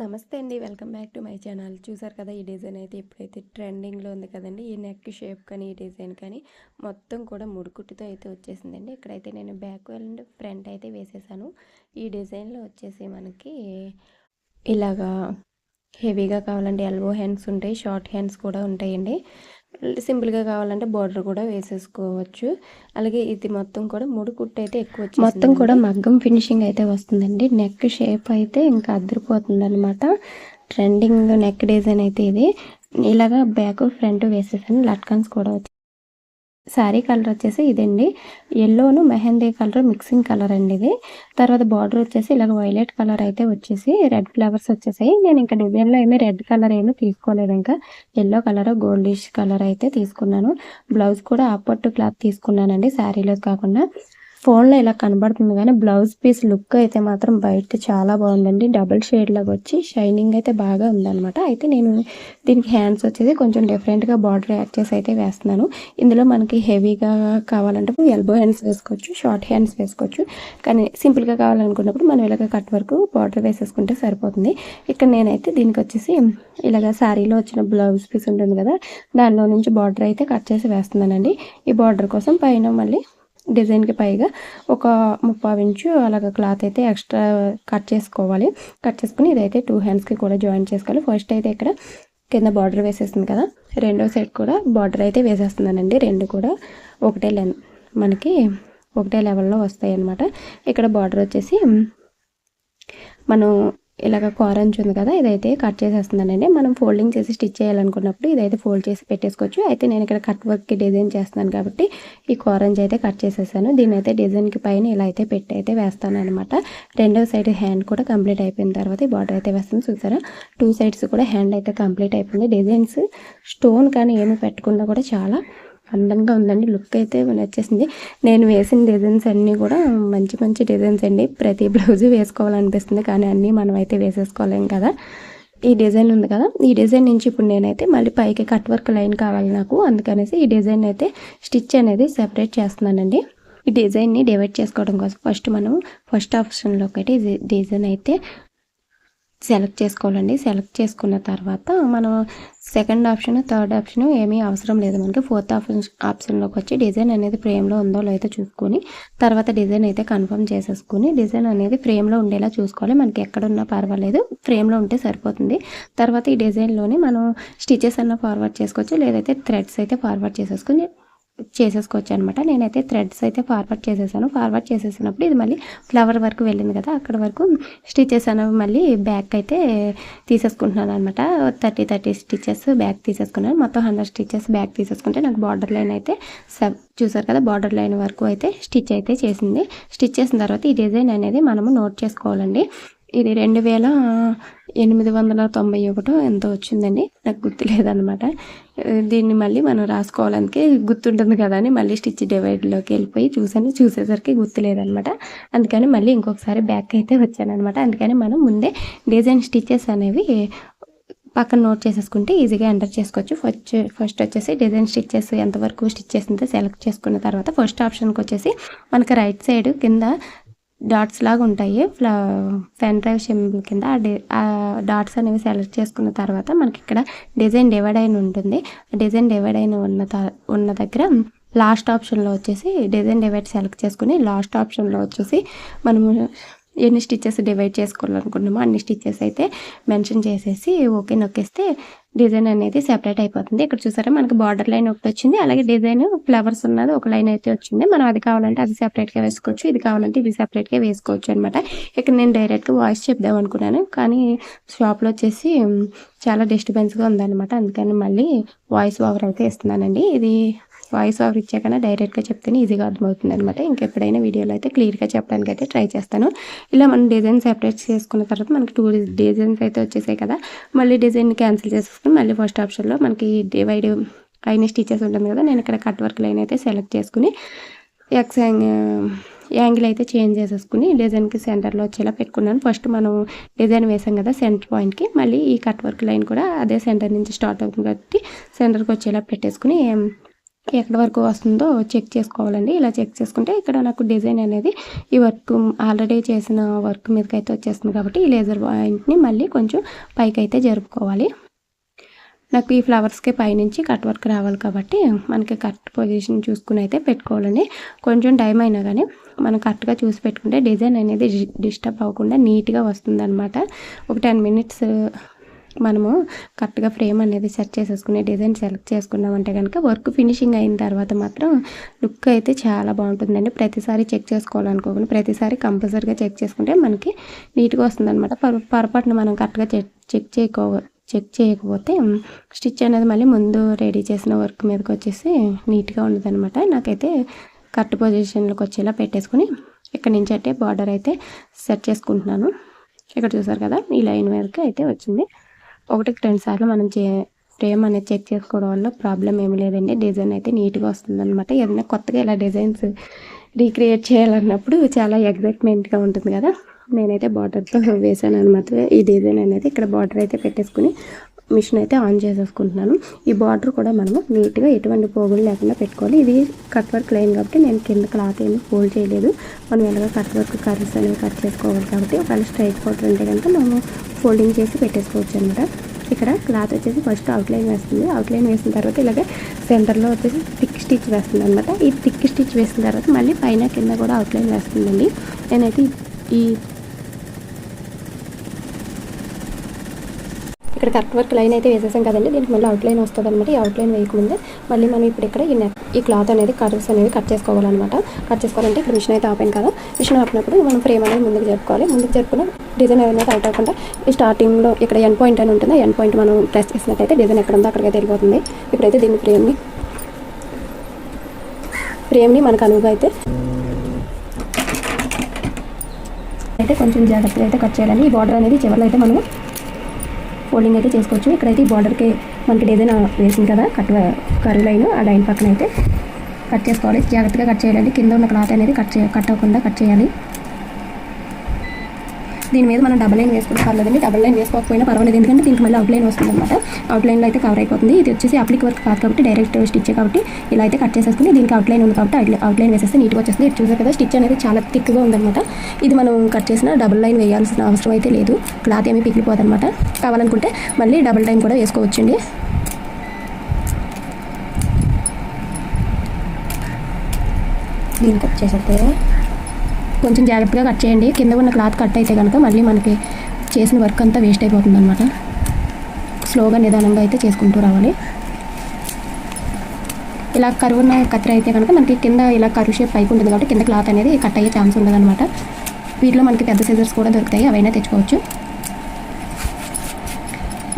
నమస్తే అండి. Welcome back to my channel. చూసారు కదా, ఈ డిజైన్ అయితే ఇప్పుడైతే ట్రెండింగ్‌లో ఉంది కదండీ. ఈ నెక్ షేప్ కానీ, ఈ డిజైన్ కానీ మొత్తం కూడా ముడుకుట్టుతో అయితే వచ్చేసిందండి. ఇక్కడైతే నేను బ్యాక్ అండ్ ఫ్రంట్ అయితే వేసేసాను. ఈ డిజైన్‌లో వచ్చేసి మనకి ఇలాగా హెవీగా కావాలంటే ఎల్బో హ్యాండ్స్ ఉంటాయి, షార్ట్ హ్యాండ్స్ కూడా ఉంటాయండి. సింపుల్గా కావాలంటే బార్డర్ కూడా వేసేసుకోవచ్చు. అలాగే ఇది మొత్తం కూడా ముడి కుట్టు అయితే ఎక్కువ వచ్చేసింది. మొత్తం కూడా మగ్గం ఫినిషింగ్ అయితే వస్తుందండి. నెక్ షేప్ అయితే ఇంకా అదిరిపోతుంది అనమాట. ట్రెండింగ్ నెక్ డిజైన్ అయితే ఇది. ఇలాగా బ్యాక్ ఫ్రంట్ వేసేసాను. లట్కన్స్ కూడా వచ్చి శారీ కలర్ వచ్చేసి ఇదండి. ఎల్లోను మెహందీ కలర్ మిక్సింగ్ కలర్ అండి ఇది. తర్వాత బార్డర్ వచ్చేసి ఇలాగ వైలెట్ కలర్ అయితే వచ్చేసి రెడ్ ఫ్లవర్స్ వచ్చేసాయి. నేను ఇంకా డిజైన్లో ఏమీ రెడ్ కలర్ ఏమీ తీసుకోలేదు. ఇంకా ఎల్లో కలర్ గోల్డిష్ కలర్ అయితే తీసుకున్నాను. బ్లౌజ్ కూడా ఆపట్టు క్లాత్ తీసుకున్నానండి, శారీలో కాకుండా. ఫోన్లో ఇలా కనబడుతుంది కానీ బ్లౌజ్ పీస్ లుక్ అయితే మాత్రం బయట చాలా బాగుందండి. డబుల్ షేడ్ లాగా వచ్చి షైనింగ్ అయితే బాగా ఉందన్నమాట. అయితే నేను దీనికి హ్యాండ్స్ వచ్చేసి కొంచెం డిఫరెంట్గా బార్డర్ యాడ్ చేసి అయితే వేస్తున్నాను. ఇందులో మనకి హెవీగా కావాలంటే ఎల్బో హ్యాండ్స్ వేసుకోవచ్చు, షార్ట్ హ్యాండ్స్ వేసుకోవచ్చు. కానీ సింపుల్గా కావాలనుకున్నప్పుడు మనం ఇలాగ కట్ వరకు బార్డర్ వేసేసుకుంటే సరిపోతుంది. ఇక్కడ నేనైతే దీనికి వచ్చేసి ఇలాగ శారీలో వచ్చిన బ్లౌజ్ పీస్ ఉంటుంది కదా, దానిలో నుంచి బార్డర్ అయితే కట్ చేసి వేస్తున్నానండి. ఈ బార్డర్ కోసం పైన మళ్ళీ డిజైన్కి పైగా ఒక 3/4 ఇంచు అలాగ క్లాత్ అయితే ఎక్స్ట్రా కట్ చేసుకోవాలి. కట్ చేసుకుని ఇదైతే 2 హ్యాండ్స్కి కూడా జాయిన్ చేసుకోవాలి. ఫస్ట్ అయితే ఇక్కడ కింద బార్డర్ వేసేస్తుంది కదా, రెండో సైడ్ కూడా బార్డర్ అయితే వేసేస్తున్నానండి. రెండు కూడా ఒకటే మనకి ఒకటే లెవెల్లో వస్తాయి అన్నమాట. ఇక్కడ బార్డర్ వచ్చేసి మనం ఇలాగ కారంచు ఉంది కదా, ఇదైతే కట్ చేసేస్తున్నానండి. మనం ఫోల్డింగ్ చేసి స్టిచ్ చేయాలనుకున్నప్పుడు ఇదైతే ఫోల్డ్ చేసి పెట్టేసుకోవచ్చు. అయితే నేను ఇక్కడ కట్ వర్క్కి డిజైన్ చేస్తున్నాను కాబట్టి ఈ కారంచు అయితే కట్ చేసేసాను. దీని అయితే డిజైన్కి పైన ఇలా అయితే పెట్టి అయితే వేస్తాను అనమాట. రెండో సైడ్ హ్యాండ్ కూడా కంప్లీట్ అయిపోయిన తర్వాత ఈ బార్డర్ అయితే వేస్తాను. చూసారా, 2 సైడ్స్ కూడా హ్యాండ్ అయితే కంప్లీట్ అయిపోయింది. డిజైన్స్ స్టోన్ కానీ ఏమి పెట్టకుండా కూడా చాలా అందంగా ఉందండి. లుక్ అయితే నచ్చేసింది. నేను వేసిన డిజైన్స్ అన్నీ కూడా మంచి మంచి డిజైన్స్ అండి. ప్రతి బ్లౌజు వేసుకోవాలనిపిస్తుంది కానీ అన్నీ మనం అయితే వేసేసుకోలేం కదా. ఈ డిజైన్ ఉంది కదా, ఈ డిజైన్ నుంచి ఇప్పుడు నేనైతే మళ్ళీ పైకి కట్ వర్క్ లైన్ కావాలి నాకు. అందుకనేసి ఈ డిజైన్ అయితే స్టిచ్ అనేది సెపరేట్ చేస్తున్నానండి. ఈ డిజైన్ని డివైడ్ చేసుకోవడం కోసం ఫస్ట్ ఆప్షన్లో ఒకటి డిజైన్ అయితే సెలెక్ట్ చేసుకోవాలండి. సెలెక్ట్ చేసుకున్న తర్వాత మనం సెకండ్ ఆప్షన్, థర్డ్ ఆప్షన్ ఏమీ అవసరం లేదు మనకి. ఫోర్త్ ఆప్షన్లోకి వచ్చి డిజైన్ అనేది ఫ్రేమ్లో ఉందో లేదో చూసుకొని తర్వాత డిజైన్ అయితే కన్ఫర్మ్ చేసేసుకుని డిజైన్ అనేది ఫ్రేమ్లో ఉండేలా చూసుకోవాలి. మనకి ఎక్కడున్నా పర్వాలేదు, ఫ్రేమ్లో ఉంటే సరిపోతుంది. తర్వాత ఈ డిజైన్లోనే మనం స్టిచెస్ అన్న ఫార్వర్డ్ చేసుకోవచ్చు, లేదైతే థ్రెడ్స్ అయితే ఫార్వర్డ్ చేసేసుకోవచ్చు అనమాట. నేనైతే థ్రెడ్స్ అయితే ఫార్వర్డ్ చేసేసాను. ఫార్వర్డ్ చేసేసినప్పుడు ఇది మళ్ళీ ఫ్లవర్ వరకు వెళ్ళింది కదా, అక్కడ వరకు స్టిచెస్ అనేవి మళ్ళీ బ్యాక్ అయితే తీసేసుకుంటున్నాను అనమాట. 30 స్టిచెస్ బ్యాక్ తీసేసుకున్నాను. మొత్తం 100 స్టిచెస్ బ్యాక్ తీసేసుకుంటే నాకు బార్డర్ లైన్ అయితే చూసారు కదా, బార్డర్ లైన్ వరకు అయితే స్టిచ్ అయితే చేసింది. స్టిచ్ చేసిన తర్వాత ఈ డిజైన్ అనేది మనము నోట్ చేసుకోవాలండి. ఇది 2891 ఎంతో వచ్చిందండి, నాకు గుర్తులేదనమాట. దీన్ని మళ్ళీ మనం రాసుకోవడానికి గుర్తుంటుంది కదా అని మళ్ళీ స్టిచ్ డివైడ్లోకి వెళ్ళిపోయి చూసేసరికి గుర్తులేదనమాట. అందుకని మళ్ళీ ఇంకొకసారి బ్యాక్ అయితే వచ్చానమాట. అందుకని మనం ముందే డిజైన్ స్టిచెస్ అనేవి పక్కన నోట్ చేసేసుకుంటే ఈజీగా ఎంటర్ చేసుకోవచ్చు. ఫస్ట్ వచ్చేసి డిజైన్ స్టిచెస్ ఎంతవరకు స్టిచ్ చేసిందో సెలెక్ట్ చేసుకున్న తర్వాత ఫస్ట్ ఆప్షన్కి వచ్చేసి మనకి రైట్ సైడ్ కింద డాట్స్ లాగా ఉంటాయి, పెన్ డ్రైవ్ సింబల్ కింద. ఆ డాట్స్ అనేవి సెలెక్ట్ చేసుకున్న తర్వాత మనకి ఇక్కడ డిజైన్ డివైడ్ అయిన ఉంటుంది. డిజైన్ డివైడ్ అయిన ఉన్న దగ్గర లాస్ట్ ఆప్షన్లో వచ్చేసి డిజైన్ డివైడ్ సెలెక్ట్ చేసుకుని లాస్ట్ ఆప్షన్లో వచ్చేసి మనము ఎన్ని స్టిచెస్ డివైడ్ చేసుకోవాలనుకుంటున్నామో అన్ని స్టిచెస్ అయితే మెన్షన్ చేసేసి ఓకే నొక్కేస్తే డిజైన్ అనేది సెపరేట్ అయిపోతుంది. ఇక్కడ చూసారా, మనకి బార్డర్ లైన్ ఒకటి వచ్చింది, అలాగే డిజైన్ ఫ్లవర్స్ ఉన్నది ఒక లైన్ అయితే వచ్చింది. మనం అది కావాలంటే అది సెపరేట్గా వేసుకోవచ్చు, ఇది కావాలంటే ఇది సెపరేట్గా వేసుకోవచ్చు అనమాట. ఇక్కడ నేను డైరెక్ట్గా వాయిస్ చెప్దాం అనుకున్నాను కానీ షాప్లో వచ్చేసి చాలా డిస్టర్బెన్స్గా ఉందన్నమాట. అందుకని మళ్ళీ వాయిస్ ఓవర్ అయితే ఇస్తున్నానండి. ఇది వాయిస్ ఓవర్ ఇచ్చాకన్నా డైరెక్ట్గా చెప్తేనే ఈజీగా అర్థమవుతుంది అనమాట. ఇంకెప్పుడైనా వీడియోలో అయితే క్లియర్గా చెప్పడానికి అయితే ట్రై చేస్తాను. ఇలా మనం డిజైన్ సెపరేట్ చేసుకున్న తర్వాత మనకి 2 డిజైన్స్ అయితే వచ్చేసాయి కదా, మళ్ళీ డిజైన్ క్యాన్సిల్ చేసేసుకుని మళ్ళీ ఫస్ట్ ఆప్షన్లో మనకి డివైడ్ అయిన స్టిచెస్ ఉంటుంది కదా, నేను ఇక్కడ కట్ వర్క్ లైన్ అయితే సెలెక్ట్ చేసుకుని యాంగిల్ అయితే చేంజ్ చేసేసుకుని డిజైన్కి సెంటర్లో వచ్చేలా పెట్టుకున్నాను. ఫస్ట్ మనం డిజైన్ వేసాం కదా సెంటర్ పాయింట్కి, మళ్ళీ ఈ కట్ వర్క్ లైన్ కూడా అదే సెంటర్ నుంచి స్టార్ట్ అవుతుంది కాబట్టి సెంటర్కి వచ్చేలా పెట్టేసుకుని ఎక్కడి వరకు వస్తుందో చెక్ చేసుకోవాలండి. ఇలా చెక్ చేసుకుంటే ఇక్కడ నాకు డిజైన్ అనేది ఈ వర్క్ ఆల్రెడీ చేసిన వర్క్ మీదకి అయితే వచ్చేస్తుంది కాబట్టి ఈ లేజర్ పాయింట్ని మళ్ళీ కొంచెం పైకి అయితే జరుపుకోవాలి. నాకు ఈ ఫ్లవర్స్కి పైనుంచి కట్ వర్క్ రావాలి కాబట్టి మనకి కరెక్ట్ పొజిషన్ చూసుకుని అయితే పెట్టుకోవాలండి. కొంచెం టైం అయినా కానీ మనం కరెక్ట్గా చూసి పెట్టుకుంటే డిజైన్ అనేది డిస్టర్బ్ అవ్వకుండా నీట్గా వస్తుంది అనమాట. ఒక 10 మినిట్స్ మనము కరెక్ట్గా ఫ్రేమ్ అనేది సెట్ చేసేసుకునే డిజైన్ సెలెక్ట్ చేసుకున్నామంటే కనుక వర్క్ ఫినిషింగ్ అయిన తర్వాత మాత్రం లుక్ అయితే చాలా బాగుంటుందండి. ప్రతిసారి చెక్ చేసుకోవాలనుకోకుండా ప్రతిసారి కంపల్సరీగా చెక్ చేసుకుంటే మనకి నీట్గా వస్తుందన్నమాట. పొరపాటున మనం కరెక్ట్గా చెక్ చేయకపోతే స్టిచ్ అనేది మళ్ళీ ముందు రెడీ చేసిన వర్క్ మీదకి వచ్చేసి నీట్గా ఉండదన్నమాట. నాకైతే కరెక్ట్ పొజిషన్లోకి వచ్చేలా పెట్టేసుకుని ఇక్కడ నుంచి అయితే బార్డర్ అయితే సెట్ చేసుకుంటున్నాను. ఇక్కడ చూసారు కదా, ఈ లైన్ మీదకి అయితే వచ్చింది. 1-2 సార్లు మనం ఫ్రేమ్ అనేది చెక్ చేసుకోవడం వల్ల ప్రాబ్లం ఏమి లేదండి. డిజైన్ అయితే నీట్గా వస్తుందన్నమాట. ఏదైనా కొత్తగా ఇలా డిజైన్స్ రీక్రియేట్ చేయాలన్నప్పుడు చాలా ఎగ్జైట్మెంట్గా ఉంటుంది కదా. నేనైతే బార్డర్తో వేసాను అనమాట ఈ డిజైన్ అనేది. ఇక్కడ బార్డర్ అయితే పెట్టేసుకుని మిషన్ అయితే ఆన్ చేసేసుకుంటున్నాను. ఈ బార్డర్ కూడా మనము నీట్గా ఎటువంటి పోగులు లేకుండా పెట్టుకోవాలి. ఇది కట్ వర్క్ లైన్ కాబట్టి నేను కింద క్లాత్ ఏమి ఫోల్డ్ చేయలేదు. మనం ఎలాగో కట్ వర్క్ కర్వ్స్ అనేవి కట్ చేసుకోవాలి కాబట్టి ఒకవేళ స్ట్రైట్ బార్డర్ ఉంటే కనుక మనము ఫోల్డింగ్ చేసి పెట్టేసుకోవచ్చు అనమాట. ఇక్కడ క్లాత్ వచ్చేసి ఫస్ట్ అవుట్లైన్ వేస్తుంది. అవుట్లైన్ వేసిన తర్వాత ఇలాగే సెంటర్లో వచ్చేసి థిక్ స్టిచ్ వేస్తుంది అనమాట. ఈ థిక్ స్టిచ్ వేసిన తర్వాత మళ్ళీ పైన కింద కూడా అవుట్లైన్ వేస్తుందండి. నేనైతే ఈ ఇక్కడ కట్ వర్క్ లైన్ అయితే వేసేసాం కదండి. దీనికి మళ్ళీ అవుట్లైన్ వస్తుంది అనమాట. ఈ అవుట్లైన్ వేయకముందే మళ్ళీ మనం ఇప్పుడు ఇక్కడ ఈ క్లాత్ అనేది కర్వ్స్ అనేవి కట్ చేసుకోవాలన్నమాట. కట్ చేసుకోవాలంటే ఇక్కడ మిషన్ అయితే ఆపాను కదా. మిషన్ ఆపినప్పుడు మనం ఫ్రేమ్ అనేది ముందుకు జరుపుకోవాలి. ముందుకు జరుపుకున్న డిజైన్ అనేది అవుట్ అవ్వకుండా ఈ స్టార్టింగ్లో ఇక్కడ ఎండ్ పాయింట్ అని ఉంటుంది. ఎండ్ పాయింట్ మనం ప్రెస్ చేసినట్టయితే డిజైన్ ఎక్కడ ఉందో అక్కడికైతే వెళ్ళిపోతుంది. ఇప్పుడైతే దీన్ని ఫ్రేమ్ని మనకు అనువుగా అయితే కొంచెం జాగ్రత్తగా అయితే కట్ చేయాలండి. ఈ బార్డర్ అనేది చివరిలో అయితే మనం ఫోల్డింగ్ అయితే చేసుకోవచ్చు. ఇక్కడైతే ఈ బార్డర్కి మనకి డిజైన్ వేసింది కదా కర్వ్ లైన్, ఆ లైన్ పక్కన అయితే కట్ చేసుకోవాలి. జాగ్రత్తగా కట్ చేయాలండి. కింద ఉన్న క్లాత్ అనేది కట్ అవ్వకుండా కట్ చేయాలి. దీని మీద మనం డబల్ లైన్ వేసుకుంటే పర్లేదండి. డబల్ లైన్ వేసుకోకపోయినా పర్వాలేదు, ఎందుకంటే దీనికి మళ్ళీ అవుట్లైన్ వస్తుంది అనమాట. అవుట్లైన్లో అయితే కవర్ అయిపోతుంది. ఇది వచ్చేసి అప్లిక్ వర్క్ కాదు కాబట్టి డైరెక్ట్ స్టిచ్ కాబట్టి ఇలా అయితే కట్ చేసేసుకుని దీనికి అవుట్లైన్ ఉంది కాబట్టి అవుట్లైన్ వేసేస్తే నీట్గా వచ్చేస్తుంది. ఇది చూసారు కదా, స్టిచ్ అనేది చాలా థిక్గా ఉందన్నమాట. ఇది మనం కట్ చేసిన డబల్ లైన్ వేయాల్సిన అవసరం అయితే లేదు. క్లాత్ ఏమీ పిగిలిపోదు అనమాట. కావాలనుకుంటే మళ్ళీ డబల్ లైన్ కూడా వేసుకోవచ్చండి. దీనికి వచ్చేసరికి కొంచెం జాగ్రత్తగా కట్ చేయండి. కింద ఉన్న క్లాత్ కట్ అయితే కనుక మళ్ళీ మనకి చేసిన వర్క్ అంతా వేస్ట్ అయిపోతుంది అనమాట. స్లోగా నిదానంగా అయితే చేసుకుంటూ రావాలి. ఇలా కరువు ఉన్న కత్తిర అయితే కనుక మనకి కింద ఇలా కరువు షేప్ పైకి ఉంటుంది కాబట్టి కింద క్లాత్ అనేది కట్ అయ్యే ఛాన్స్ ఉండదు అనమాట. వీటిలో మనకి పెద్ద సైజర్స్ కూడా దొరుకుతాయి, అవైనా తెచ్చుకోవచ్చు.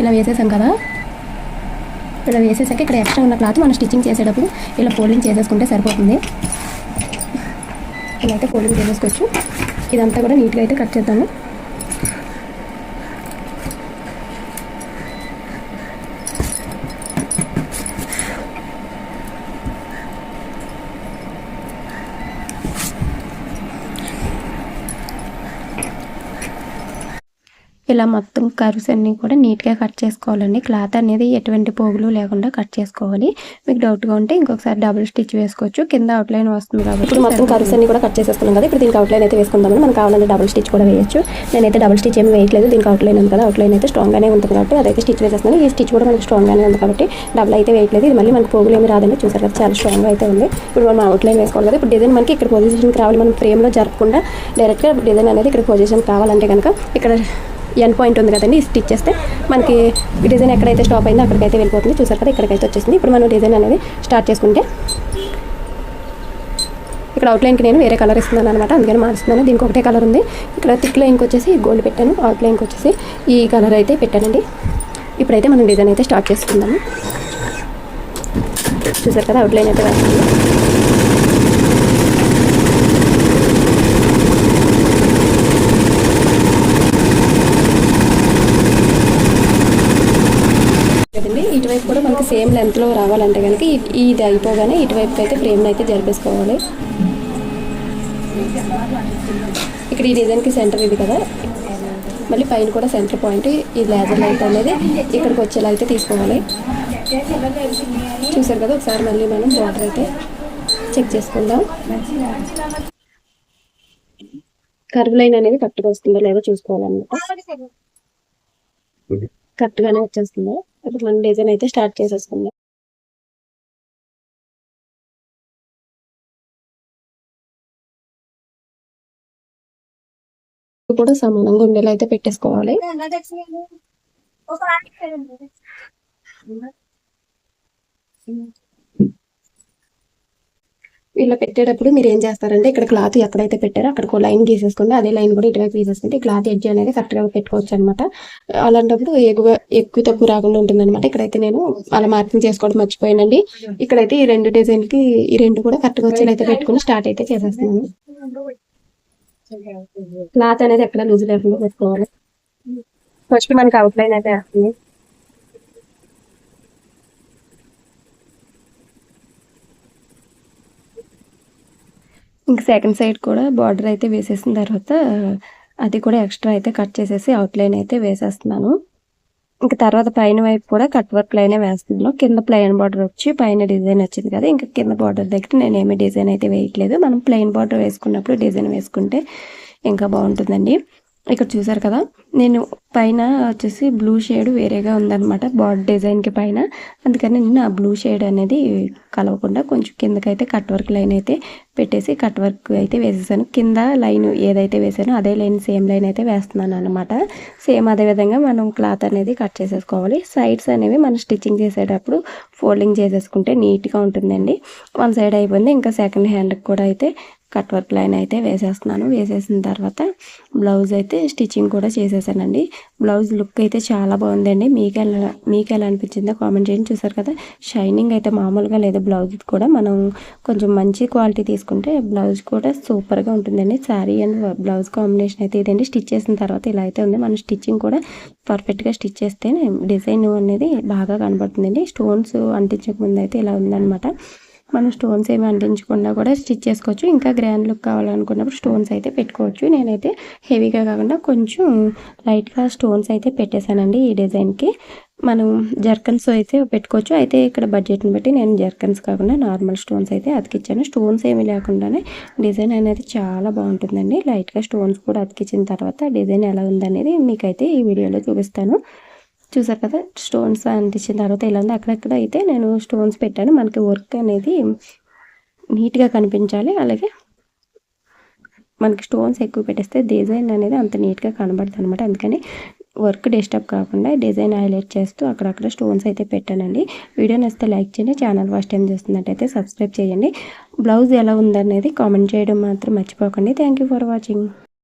ఇలా వేసేసాం కదా, ఇలా వేసేసాక ఇక్కడ ఎక్స్ట్రా ఉన్న క్లాత్ మనం స్టిచ్చింగ్ చేసేటప్పుడు ఇలా ఫోల్డింగ్ చేసేసుకుంటే సరిపోతుంది. ఇలా అయితే ఫోల్డింగ్ చేసేసుకోవచ్చు. ఇదంతా కూడా నీట్గా అయితే కట్ చేద్దాము. ఇలా మొత్తం కర్వ్స్ అన్నీ కూడా నీట్గా కట్ చేసుకోవాలండి. క్లాత్ అనేది ఎటువంటి పోగులు లేకుండా కట్ చేసుకోవాలి. మీకు డౌట్గా ఉంటే ఇంకొకసారి డబుల్ స్టిచ్ వేసుకోవచ్చు. కింద అవుట్లైన్ వస్తుంది కాబట్టి ఇప్పుడు మొత్తం కర్వ్స్ అన్ని కూడా కట్ చేసేసుకున్నాం కదా. ఇప్పుడు దీనికి అవుట్లైన్ అయితే వేసుకుందామని. మనకు కావాలంటే డబుల్ స్టిచ్ కూడా వేయచ్చు. నేనైతే డబుల్ స్టిచ్ ఏమి వేయట్లేదు. దీనికి అవుట్లైన్ ఉంది కదా, అవుట్లైన్ అయితే స్ట్రాంగ్గానే ఉంటుంది కాబట్టి అదైతే స్టిచ్ వేసేస్తున్నాను. ఈ స్టిచ్ కూడా మనకి స్ట్రాంగ్గానే ఉంది కాబట్టి డబుల్ అయితే వేయట్లేదు. ఇది మళ్ళీ మనకు పోగులు ఏమి రాదండి. చూసారు కదా, చాలా స్ట్రాంగ్గా అయితే ఉంది. ఇప్పుడు మనం అవుట్లైన్ వేసుకోవాలి కదా. ఇప్పుడు డిజైన్ మనకి ఇక్కడ పొజిషన్కి రావాలి. మనం ఫ్రేమ్లో జరపకుండా డైరెక్ట్గా డిజైన్ అనేది ఇక్కడ పొజిషన్కి కావాలంటే కనుక ఇక్కడ ఎండ్ పాయింట్ ఉంది కదండి, స్టిచ్ చేస్తే మనకి డిజైన్ ఎక్కడైతే స్టాప్ అయిందో అక్కడికైతే వెళ్ళిపోతుంది. చూసారు కదా, ఇక్కడికైతే వచ్చేసింది. ఇప్పుడు మనం డిజైన్ అనేది స్టార్ట్ చేసుకుంటే ఇక్కడ అవుట్లైన్కి నేను వేరే కలర్ ఇస్తున్నాను అనమాట, అందుకని మారుస్తున్నాను. దీనికి ఒకటే కలర్ ఉంది. ఇక్కడ థిక్ లైన్కి వచ్చేసి గోల్డ్ పెట్టాను, అవుట్లైన్కి వచ్చేసి ఈ కలర్ అయితే పెట్టానండి. ఇప్పుడైతే మనం డిజైన్ అయితే స్టార్ట్ చేసుకుందాము. చూసారు కదా, అవుట్లైన్ అయితే వేస్తుంది. ఇటువైపు కూడా మనకి సేమ్ లెంత్లో రావాలంటే కనుక ఇది అయిపోగానే ఇటువైపుకి అయితే ఫ్రేమ్ని అయితే జరిపేసుకోవాలి. ఇక్కడ ఈ డిజైన్కి సెంటర్ ఇది కదా, మళ్ళీ పైన కూడా సెంటర్ పాయింట్ ఈ లేజర్ లైట్ అనేది ఇక్కడికి వచ్చేలా అయితే తీసుకోవాలి. చూసారు కదా, ఒకసారి మళ్ళీ మనం బార్డర్ అయితే చెక్ చేసుకుందాం. కర్వ్ లైన్ అనేది కరెక్ట్గా వస్తుందో లేదో చూసుకోవాలన్నమాట. కరెక్ట్గానే వచ్చేస్తుందో. ఇప్పుడు మనం డిజైన్ అయితే స్టార్ట్ చేసేసుకుందాం. కూడా సమానంగా ఉండేలా అయితే పెట్టేసుకోవాలి. ఇలా పెట్టేటప్పుడు మీరు ఏం చేస్తారంటే, ఇక్కడ క్లాత్ ఎక్కడైతే పెట్టారో అక్కడ లైన్ గీసేసుకోండి. అదే లైన్ కూడా ఇటువైపు గీసేసుకుంటే క్లాత్ ఎడ్జ్ అనేది కరెక్ట్గా పెట్టుకోవచ్చు అనమాట. అలాంటప్పుడు ఎక్కువ తక్కువ రాకుండా ఉంటుందన్నమాట. ఇక్కడైతే నేను అలా మార్కింగ్ చేసుకోవడం మర్చిపోయానండి. ఇక్కడైతే ఈ రెండు డిజైన్కి ఈ రెండు కూడా కరెక్ట్గా వచ్చేలా అయితే పెట్టుకుని స్టార్ట్ అయితే చేసేస్తున్నాను. క్లాత్ అనేది ఎక్కడ లూజ్ లేకుండా పెట్టుకోవాలి. ఫస్ట్ మనకి అవుట్ లైన్ అయితే వస్తుంది. ఇంక సెకండ్ సైడ్ కూడా బార్డర్ అయితే వేసేసిన తర్వాత అది కూడా ఎక్స్ట్రా అయితే కట్ చేసేసి అవుట్లైన్ అయితే వేసేస్తున్నాను. ఇంక తర్వాత పైన వైపు కూడా కట్ వర్క్ లైనే వేస్తున్నాను. కింద ప్లెయిన్ బార్డర్ వచ్చి పైన డిజైన్ వచ్చింది కదా, ఇంకా కింద బార్డర్ దగ్గర నేనేమి డిజైన్ అయితే వేయట్లేదు. మనం ప్లెయిన్ బార్డర్ వేసుకున్నప్పుడు డిజైన్ వేసుకుంటే ఇంకా బాగుంటుందండి. ఇక్కడ చూసారు కదా, నేను పైన వచ్చేసి బ్లూ షేడ్ వేరేగా ఉందన్నమాట బార్డర్ డిజైన్కి పైన. అందుకని నేను ఆ బ్లూ షేడ్ అనేది కలవకుండా కొంచెం కిందకైతే కట్ వర్క్ లైన్ అయితే పెట్టేసి కట్ వర్క్ అయితే వేసేసాను. కింద లైన్ ఏదైతే వేసానో అదే లైన్ సేమ్ లైన్ అయితే వేస్తున్నాను అనమాట. సేమ్ అదే విధంగా మనం క్లాత్ అనేది కట్ చేసేసుకోవాలి. సైడ్స్ అనేవి మనం స్టిచ్చింగ్ చేసేటప్పుడు ఫోల్డింగ్ చేసేసుకుంటే నీట్గా ఉంటుందండి. వన్ సైడ్ అయిపోయింది. ఇంకా సెకండ్ హ్యాండ్కి కూడా అయితే కట్ వర్క్ లైన్ అయితే వేసేస్తున్నాను. వేసేసిన తర్వాత బ్లౌజ్ అయితే స్టిచ్చింగ్ కూడా చేసేసానండి. బ్లౌజ్ లుక్ అయితే చాలా బాగుందండి. మీకు ఎలా అనిపించిందో కామెంట్ చేయండి. చూసారు కదా, షైనింగ్ అయితే మామూలుగా లేదు. బ్లౌజ్ కూడా మనం కొంచెం మంచి క్వాలిటీ తీసుకుంటే బ్లౌజ్ కూడా సూపర్గా ఉంటుందండి. శారీ అండ్ బ్లౌజ్ కాంబినేషన్ అయితే ఇదండి. స్టిచ్ చేసిన తర్వాత ఇలా అయితే ఉంది. మనం స్టిచ్చింగ్ కూడా పర్ఫెక్ట్గా స్టిచ్ చేస్తే డిజైన్ అనేది బాగా కనబడుతుందండి. స్టోన్స్ అంటించక ముందు అయితే ఇలా ఉందన్నమాట. మనం స్టోన్స్ ఏమి అంటించకుండా కూడా స్టిచ్ చేసుకోవచ్చు. ఇంకా గ్రాండ్ లుక్ కావాలనుకున్నప్పుడు స్టోన్స్ అయితే పెట్టుకోవచ్చు. నేనైతే హెవీగా కాకుండా కొంచెం లైట్గా స్టోన్స్ అయితే పెట్టేశానండి ఈ డిజైన్కి. మనం జర్కన్స్ అయితే పెట్టుకోవచ్చు. అయితే ఇక్కడ బడ్జెట్ని బట్టి నేను జర్కన్స్ కాకుండా నార్మల్ స్టోన్స్ అయితే అతికిచ్చాను. స్టోన్స్ ఏమి లేకుండానే డిజైన్ అనేది చాలా బాగుంటుందండి. లైట్గా స్టోన్స్ కూడా అతికించిన తర్వాత డిజైన్ ఎలా ఉందనేది మీకైతే ఈ వీడియోలో చూపిస్తాను. చూసారు కదా, స్టోన్స్ అంటించిన తర్వాత ఇలా ఉంది. అక్కడక్కడ అయితే నేను స్టోన్స్ పెట్టాను. మనకి వర్క్ అనేది నీట్గా కనిపించాలి. అలాగే మనకి స్టోన్స్ ఎక్కువ పెట్టేస్తే డిజైన్ అనేది అంత నీట్గా కనబడుతుంది అనమాట. అందుకని వర్క్ డిస్టర్బ్ కాకుండా డిజైన్ హైలైట్ చేస్తూ అక్కడక్కడ స్టోన్స్ అయితే పెట్టానండి. వీడియో నచ్చితే లైక్ చేయండి. ఛానల్ ఫస్ట్ టైం చూస్తున్నట్టయితే సబ్స్క్రైబ్ చేయండి. బ్లౌజ్ ఎలా ఉందనేది కామెంట్ చేయడం మాత్రం మర్చిపోకండి. Thank you for watching.